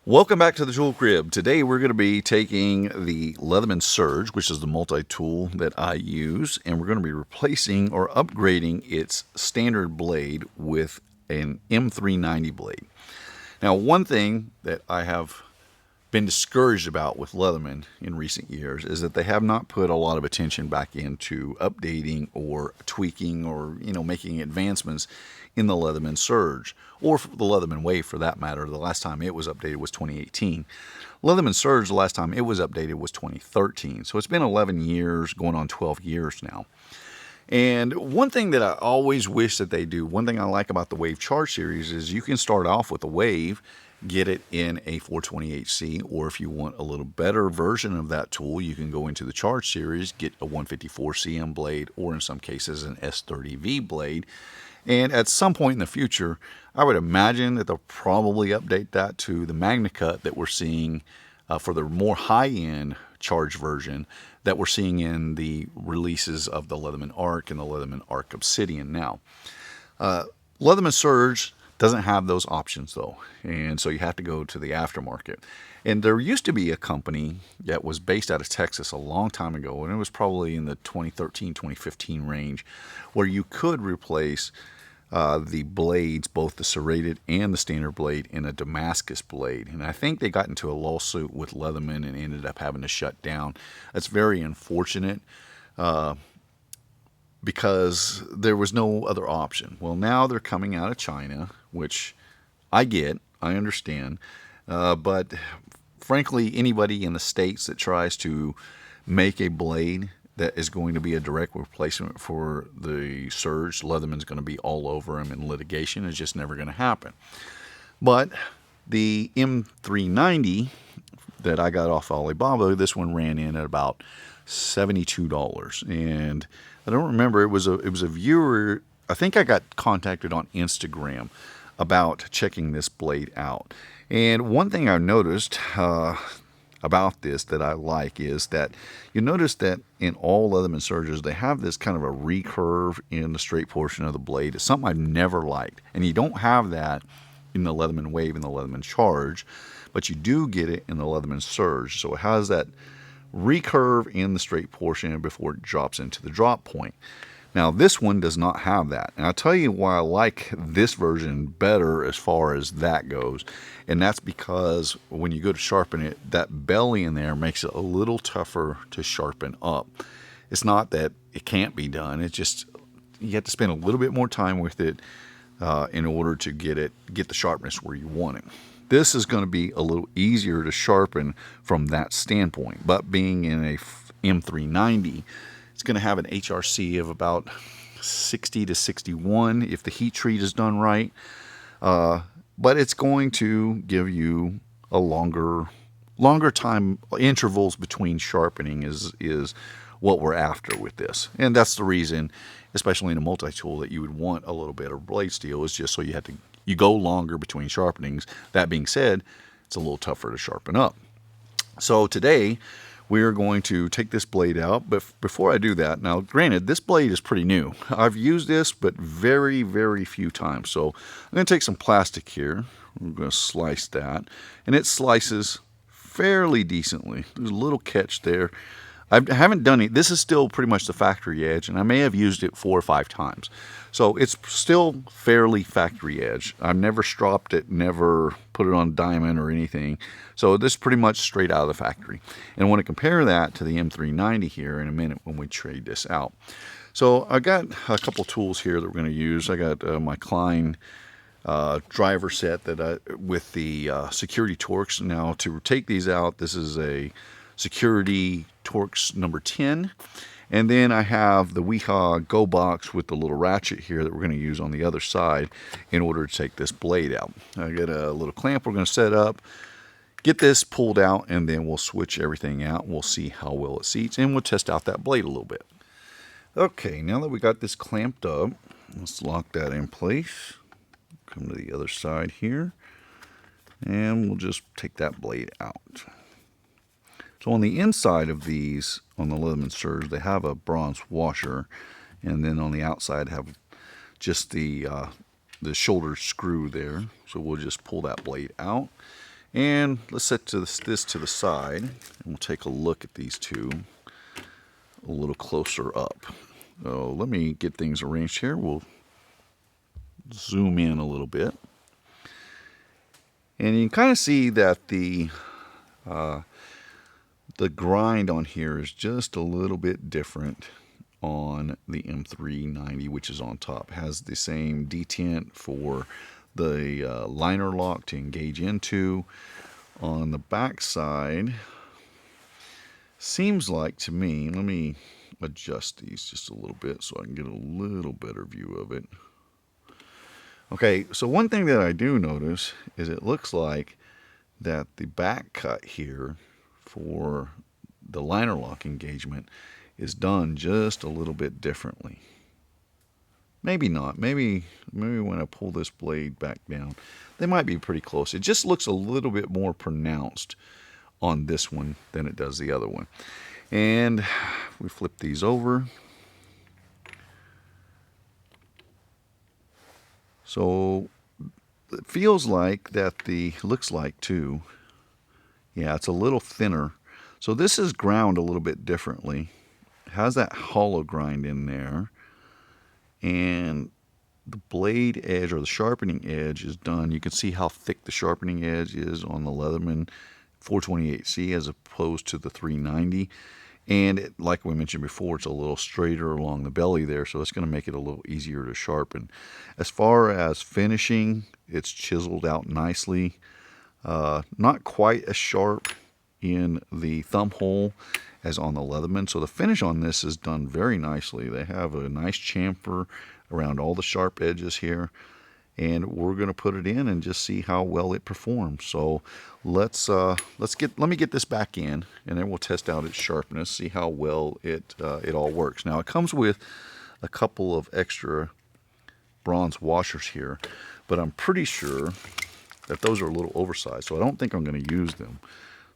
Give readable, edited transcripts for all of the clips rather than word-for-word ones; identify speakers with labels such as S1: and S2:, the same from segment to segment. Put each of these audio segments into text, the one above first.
S1: Welcome back to the Tool Crib. Today we're going to be taking the Leatherman Surge, which is the multi-tool that I use, and we're going to be replacing or upgrading its standard blade with an M390 blade. Now, one thing that I have been discouraged about with Leatherman in recent years is that they have not put a lot of attention back into updating or tweaking or making advancements in the Leatherman Surge or the Leatherman Wave for that matter. The last time it was updated was 2018. Leatherman Surge, the last time it was updated was 2013. So it's been 11 years, going on 12 years now. And one thing that I always wish that they do, one thing I like about the Wave Charge series is you can start off with a Wave, get it in a 420HC, or if you want a little better version of that tool, you can go into the Charge series, get a 154CM blade, or in some cases an S30V blade. And at some point in the future, I would imagine that they'll probably update that to the Magna Cut that we're seeing for the more high-end Charge version that we're seeing in the releases of the Leatherman Arc and the Leatherman Arc Obsidian now. Leatherman Surge doesn't have those options though, and so you have to go to the aftermarket. And there used to be a company that was based out of Texas a long time ago, and it was probably in the 2013-2015 range, where you could replace the blades, both the serrated and the standard blade, in a Damascus blade. And I think they got into a lawsuit with Leatherman and ended up having to shut down. That's very unfortunate because there was no other option. Well, now they're coming out of China, which I get, I understand. But frankly, anybody in the States that tries to make a blade that is going to be a direct replacement for the Surge, Leatherman's going to be all over them in litigation. It's just never going to happen. But the M390 that I got off Alibaba, this one ran in at about $72. And I don't remember, it was a viewer, I think I got contacted on Instagram about checking this blade out. And one thing I noticed about this that I like is that you notice that in all Leatherman Surges, they have this kind of a recurve in the straight portion of the blade. It's something I've never liked. And you don't have that in the Leatherman Wave and the Leatherman Charge, but you do get it in the Leatherman Surge. So it has that recurve in the straight portion before it drops into the drop point. Now this one does not have that, and I'll tell you why I like this version better as far as that goes, and that's because when you go to sharpen it, that belly in there makes it a little tougher to sharpen up. It's not that it can't be done, it's just you have to spend a little bit more time with it in order to get the sharpness where you want it. This is going to be a little easier to sharpen from that standpoint, but being in a M390, it's going to have an HRC of about 60 to 61 if the heat treat is done right. But it's going to give you a longer time intervals between sharpening is what we're after with this. And that's the reason, especially in a multi-tool, that you would want a little bit of blade steel, is just so you go longer between sharpenings. That being said, it's a little tougher to sharpen up. So today we are going to take this blade out, but before I do that, now granted, this blade is pretty new. I've used this, but very, very few times. So I'm going to take some plastic here. I'm going to slice that, and it slices fairly decently. There's a little catch there. I haven't done it. This is still pretty much the factory edge, and I may have used it 4 or 5 times. So it's still fairly factory edge. I've never stropped it, never put it on diamond or anything. So this is pretty much straight out of the factory. And I want to compare that to the M390 here in a minute when we trade this out. So I got a couple tools here that we're going to use. I got my Klein driver set with the security Torx. Now to take these out, this is a security Torx number 10, and then I have the Weehaw Go box with the little ratchet here that we're going to use on the other side in order to take this blade out. I got a little clamp we're going to set up, get this pulled out, and then we'll switch everything out. We'll see how well it seats, and we'll test out that blade a little bit. Okay, now that we got this clamped up, let's lock that in place. Come to the other side here, and we'll just take that blade out. So on the inside of these, on the Leatherman Surge, they have a bronze washer, and then on the outside have just the shoulder screw there. So we'll just pull that blade out, And let's set this to the side, and we'll take a look at these two a little closer up. So let me get things arranged here. We'll zoom in a little bit. And you can kind of see that the grind on here is just a little bit different on the M390, which is on top. It has the same detent for the liner lock to engage into. On the back side, seems like to me, let me adjust these just a little bit so I can get a little better view of it. Okay, so one thing that I do notice is it looks like that the back cut here for the liner lock engagement is done just a little bit differently. Maybe not. Maybe when I pull this blade back down, they might be pretty close. It just looks a little bit more pronounced on this one than it does the other one. And we flip these over. So it feels like that looks like too. Yeah, it's a little thinner. So this is ground a little bit differently. It has that hollow grind in there. And the blade edge or the sharpening edge is done. You can see how thick the sharpening edge is on the Leatherman 428C as opposed to the 390. And like we mentioned before, it's a little straighter along the belly there, so it's going to make it a little easier to sharpen. As far as finishing, it's chiseled out nicely. Not quite as sharp in the thumb hole as on the Leatherman. So the finish on this is done very nicely. They have a nice chamfer around all the sharp edges here, and we're going to put it in and just see how well it performs. So let me get this back in, and then we'll test out its sharpness, see how well it all works. Now it comes with a couple of extra bronze washers here, but I'm pretty sure that those are a little oversized, so I don't think I'm going to use them.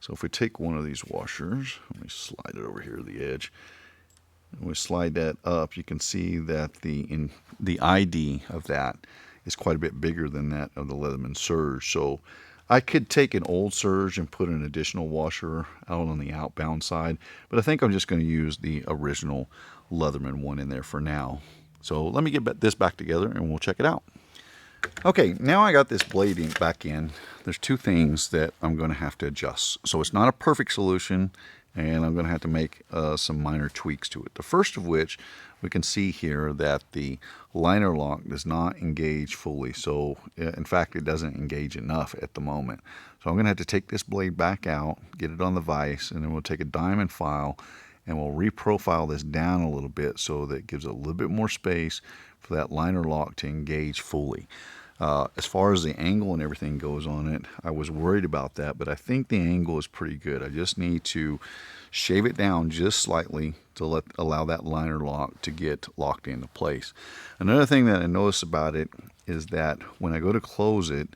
S1: So if we take one of these washers, let me slide it over here to the edge. When we slide that up, you can see that the ID of that is quite a bit bigger than that of the Leatherman Surge. So I could take an old Surge and put an additional washer out on the outbound side, but I think I'm just going to use the original Leatherman one in there for now. So let me get this back together and we'll check it out. Okay, now I got this blade back in. There's two things that I'm going to have to adjust. So it's not a perfect solution, and I'm going to have to make some minor tweaks to it. The first of which, we can see here that the liner lock does not engage fully. So in fact, it doesn't engage enough at the moment. So I'm going to have to take this blade back out, get it on the vise, and then we'll take a diamond file and we'll reprofile this down a little bit so that it gives it a little bit more space for that liner lock to engage fully. As far as the angle and everything goes on it, I was worried about that, but I think the angle is pretty good. I just need to shave it down just slightly to allow that liner lock to get locked into place. Another thing that I noticed about it is that when I go to close it,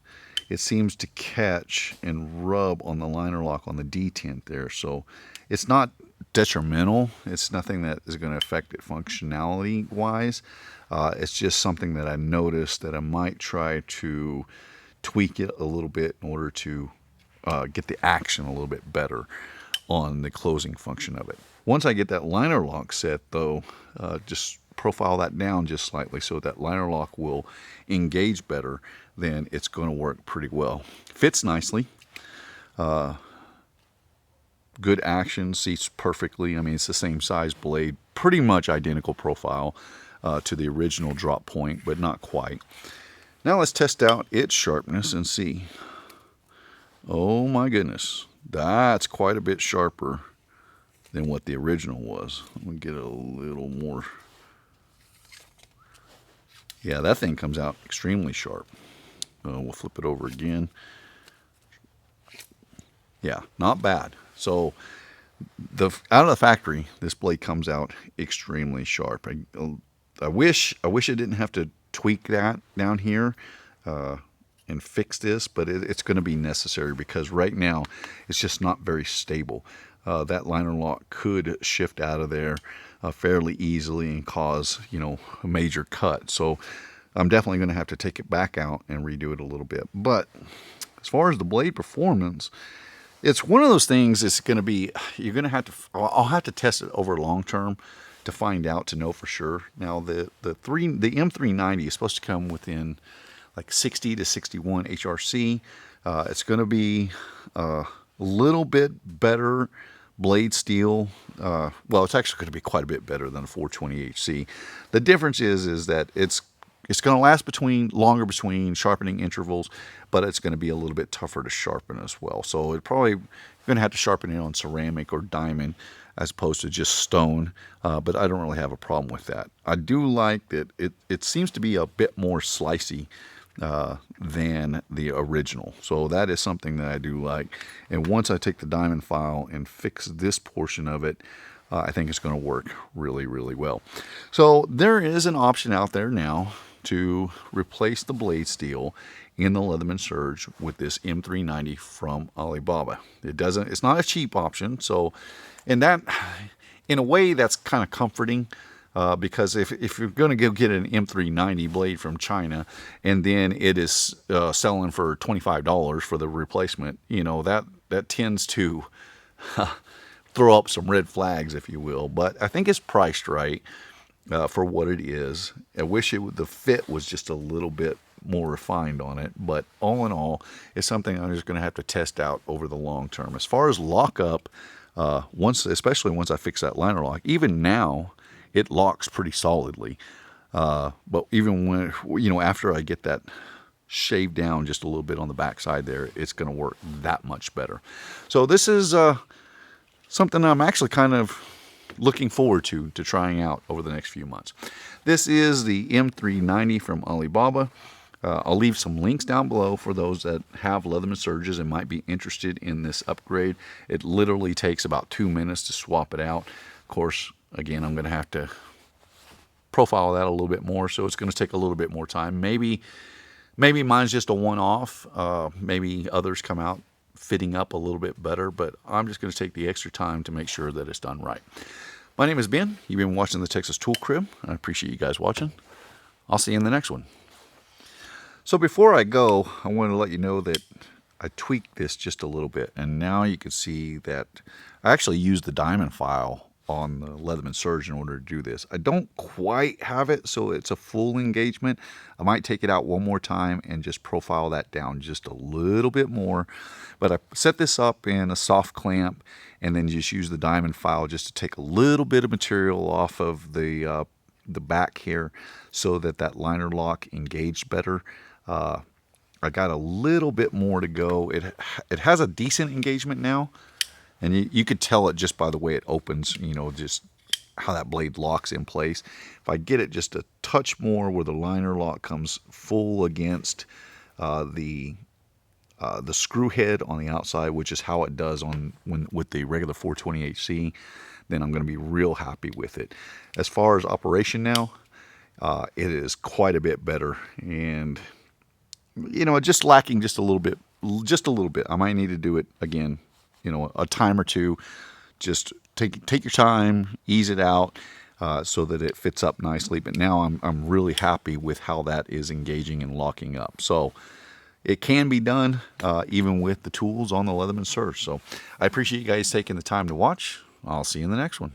S1: it seems to catch and rub on the liner lock on the detent there. So it's not detrimental. It's nothing that is going to affect it functionality wise. It's just something that I noticed that I might try to tweak it a little bit in order to get the action a little bit better on the closing function of it. Once I get that liner lock set though, just profile that down just slightly so that liner lock will engage better, then it's going to work pretty well. Fits nicely. Good action, seats perfectly. I mean, it's the same size blade, pretty much identical profile to the original drop point, but not quite. Now let's test out its sharpness and see. Oh my goodness, that's quite a bit sharper than what the original was. Let me get a little more. Yeah, that thing comes out extremely sharp. We'll flip it over again. Yeah, not bad. So out of the factory, this blade comes out extremely sharp. I wish I didn't have to tweak that down here and fix this, but it's going to be necessary because right now it's just not very stable. That liner lock could shift out of there fairly easily and cause, a major cut. So I'm definitely going to have to take it back out and redo it a little bit. But As far as the blade performance, it's one of those things. It's going to be, you're going to have to, I'll have to test it over long term to find out, to know for sure. Now the M390 is supposed to come within like 60 to 61 HRC. It's going to be a little bit better blade steel. Well, it's actually going to be quite a bit better than a 420 HC. The difference is that it's going to last longer between sharpening intervals, but it's going to be a little bit tougher to sharpen as well. So you're going to have to sharpen it on ceramic or diamond as opposed to just stone, but I don't really have a problem with that. I do like that it seems to be a bit more slicey than the original. So that is something that I do like. And once I take the diamond file and fix this portion of it, I think it's going to work really, really well. So there is an option out there now to replace the blade steel in the Leatherman Surge with this M390 from Alibaba. It's not a cheap option. So, and that, in a way, that's kind of comforting. Because if you're going to go get an M390 blade from China and then it is selling for $25 for the replacement, that tends to throw up some red flags, if you will. But I think it's priced right for what it is. I wish the fit was just a little bit more refined on it. But all in all, it's something I'm just going to have to test out over the long term. As far as lockup, especially once I fix that liner lock, even now, it locks pretty solidly. But even when, after I get that shaved down just a little bit on the backside there, it's going to work that much better. So this is something I'm actually kind of looking forward to trying out over the next few months. This is the M390 from Alibaba. I'll leave some links down below for those that have Leatherman Surges and might be interested in this upgrade. It literally takes about 2 minutes to swap it out. Of course, again, I'm going to have to profile that a little bit more, so it's going to take a little bit more time. Maybe mine's just a one-off. Maybe others come out fitting up a little bit better, but I'm just going to take the extra time to make sure that it's done right. My name is Ben. You've been watching the Texas Tool Crib. I appreciate you guys watching. I'll see you in the next one. So before I go, I want to let you know that I tweaked this just a little bit, and now you can see that I actually used the diamond file on the Leatherman Surge in order to do this. I don't quite have it so it's a full engagement. I might take it out one more time and just profile that down just a little bit more. But I set this up in a soft clamp and then just use the diamond file just to take a little bit of material off of the back here so that liner lock engaged better. I got a little bit more to go. It has a decent engagement now. And you could tell it just by the way it opens, just how that blade locks in place. If I get it just a touch more where the liner lock comes full against the screw head on the outside, which is how it does with the regular 420 HC, then I'm going to be real happy with it. As far as operation now, it is quite a bit better. And, just lacking just a little bit. I might need to do it again. A time or two. Just take your time, ease it out, so that it fits up nicely. But now I'm really happy with how that is engaging and locking up. So it can be done even with the tools on the Leatherman Surge. So I appreciate you guys taking the time to watch. I'll see you in the next one.